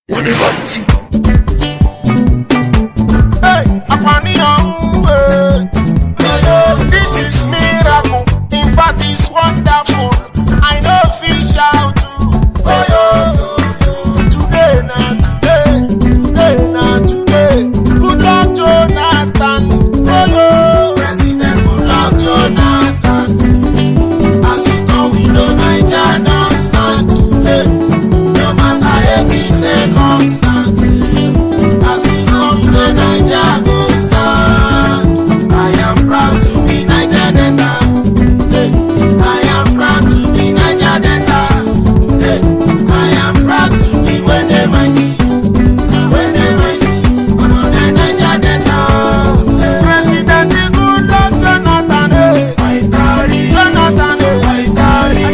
Wene Mighty. Hey, this is miracle. In fact, it's wonderful. I know fish out today, today. Good luck, Jonathan. President, good luck, Jonathan. As it come, we know Niger don't stand. Hey, no matter every circumstance. As it comes, the Niger go stand. I am proud to be Niger Delta. Hey, I am proud to be Niger Delta. Hey, I am proud to be Wene Mighty. Wene Mighty, I'm on the Niger Delta. President, good luck, Jonathan. Jonathan,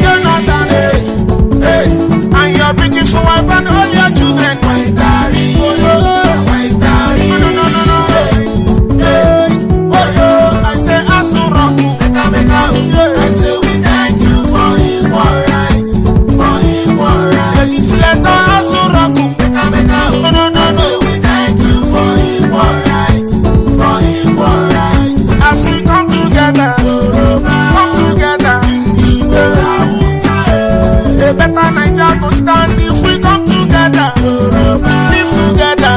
Jonathan, hey, and your beautiful wife and all your children. I say Asuraku, I say we thank you for equal rights, for equal rights. Legislator Asuraku, I say we thank you for equal rights, for equal rights. As we come together, a better Niger go stand if we come together, live together.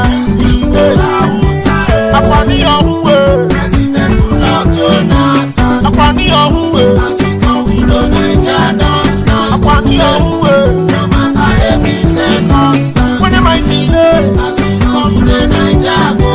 Upon your way, President, good luck, Jonathan. Upon your way, as it come, we know Niger don't stand. Upon your way, no matter every circumstance. Wene Mighty, as it comes, the Niger go